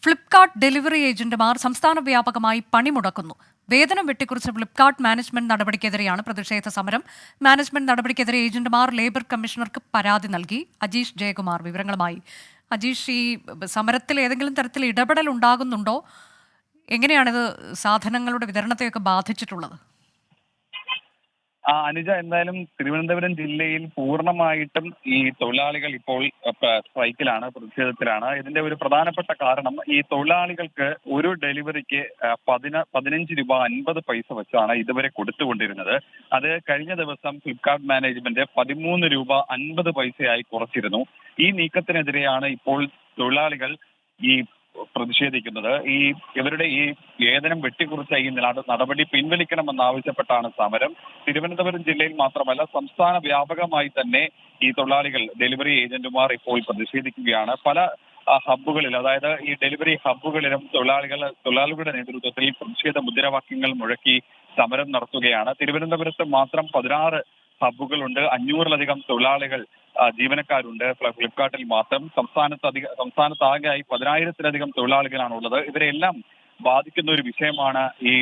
Flipkart delivery ഏജന്റുമാർ സംസ്ഥാന വ്യാപകമായി പണിമുടക്കുന്നു. വേതനം വെട്ടിക്കുറിച്ച ഫ്ലിപ്കാർട്ട് മാനേജ്മെന്റ് നടപടിക്കെതിരെയാണ് പ്രതിഷേധ സമരം. മാനേജ്മെന്റ് നടപടിക്കെതിരെ ഏജന്റുമാർ ലേബർ കമ്മീഷണർക്ക് പരാതി നൽകി. അജീഷ് ജയകുമാർ വിവരങ്ങളുമായി. അജീഷ്, ഈ സമരത്തിൽ ഏതെങ്കിലും തരത്തിൽ ഇടപെടൽ ഉണ്ടാകുന്നുണ്ടോ? എങ്ങനെയാണിത് സാധനങ്ങളുടെ വിതരണത്തെയൊക്കെ ബാധിച്ചിട്ടുള്ളത്? അനുജ, എന്തായാലും തിരുവനന്തപുരം ജില്ലയിൽ പൂർണ്ണമായിട്ടും ഈ തൊഴിലാളികൾ ഇപ്പോൾ സ്ട്രൈക്കിലാണ്, പ്രതിഷേധത്തിലാണ്. ഇതിന്റെ ഒരു പ്രധാനപ്പെട്ട കാരണം ഈ തൊഴിലാളികൾക്ക് ഒരു ഡെലിവറിക്ക് 15 രൂപ 50 പൈസ വെച്ചാണ് ഇതുവരെ കൊടുത്തുകൊണ്ടിരുന്നത്. അത് കഴിഞ്ഞ ദിവസം ഫ്ലിപ്കാർട്ട് മാനേജ്മെന്റ് 13 രൂപ 50 പൈസയായി കുറച്ചിരുന്നു. ഈ നീക്കത്തിനെതിരെയാണ് ഇപ്പോൾ തൊഴിലാളികൾ ഈ പ്രതിഷേധിക്കുന്നത്. ഇവരുടെ ഈ വേതനം വെട്ടിക്കുറിച്ച ഈ നടപടി പിൻവലിക്കണമെന്നാവശ്യപ്പെട്ടാണ് സമരം. തിരുവനന്തപുരം ജില്ലയിൽ മാത്രമല്ല, സംസ്ഥാന വ്യാപകമായി തന്നെ ഈ തൊഴിലാളികൾ, ഡെലിവറി ഏജന്റുമാർ ഇപ്പോൾ പ്രതിഷേധിക്കുകയാണ്. പല ഹബ്ബുകളിൽ, അതായത് ഈ ഡെലിവറി ഹബ്ബുകളിലും തൊഴിലാളികളുടെ നേതൃത്വത്തിൽ പ്രതിഷേധ മുദ്രാവാക്യങ്ങൾ മുഴക്കി സമരം നടത്തുകയാണ്. തിരുവനന്തപുരത്ത് മാത്രം 16 ഹബ്ബുകളുണ്ട്. 500-ലധികം തൊഴിലാളികൾ, ജീവനക്കാരുണ്ട് ഫ്ലിപ്കാർട്ടിൽ മാത്രം. സംസ്ഥാനത്താകെയായി 10,000-ലധികം തൊഴിലാളികളാണുള്ളത്. ഇവരെല്ലാം ബാധിക്കുന്ന ഒരു വിഷയമാണ് ഈ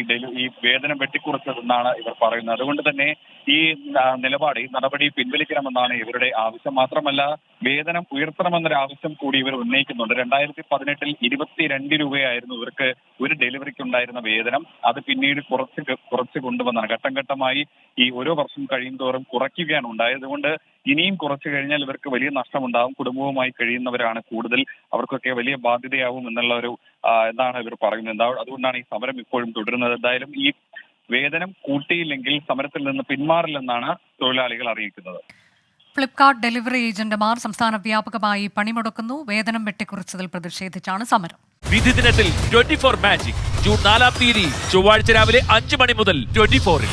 വേതനം വെട്ടിക്കുറച്ചതെന്നാണ് ഇവർ പറയുന്നത്. അതുകൊണ്ട് തന്നെ ഈ നിലപാട്, ഈ നടപടി പിൻവലിക്കണമെന്നാണ് ഇവരുടെ ആവശ്യം. മാത്രമല്ല, വേതനം ഉയർത്തണമെന്നൊരു ആവശ്യം കൂടി ഇവർ ഉന്നയിക്കുന്നുണ്ട്. 2018-ൽ 22 രൂപയായിരുന്നു ഇവർക്ക് ഒരു ഡെലിവറിക്ക് ഉണ്ടായിരുന്ന വേതനം. അത് പിന്നീട് കുറച്ച് കൊണ്ടുവന്നാണ്. ഘട്ടം ഘട്ടമായി ഈ ഓരോ വർഷം കഴിയുന്തോറും കുറയ്ക്കുകയാണ് ഉണ്ടായത്. അതുകൊണ്ട് ഇനിയും കുറച്ചു കഴിഞ്ഞാൽ ഇവർക്ക് വലിയ നഷ്ടമുണ്ടാകും. കുടുംബവുമായി കഴിയുന്നവരാണ് കൂടുതൽ, അവർക്കൊക്കെ വലിയ ബാധ്യതയാവും എന്നുള്ള എന്നാണ് ഇവർ പറയുന്നത്. അതുകൊണ്ടാണ് ഈ സമരം ഇപ്പോഴും തുടരുന്നത്. എന്തായാലും ഈ വേതനം കൂട്ടിയില്ലെങ്കിൽ സമരത്തിൽ നിന്ന് പിന്മാറില്ലെന്നാണ് തൊഴിലാളികൾ അറിയിക്കുന്നത്. ഫ്ലിപ്കാർട്ട് ഡെലിവറി ഏജന്റുമാർ സംസ്ഥാന വ്യാപകമായി പണിമുടക്കുന്നു. വേതനം വെട്ടിക്കുറിച്ചതിൽ പ്രതിഷേധിച്ചാണ് സമരം. വിധി ദിനത്തിൽ 24 മാജിക് ജൂൺ 4 ചൊവ്വാഴ്ച രാവിലെ 5 മണി മുതൽ 24-ൽ.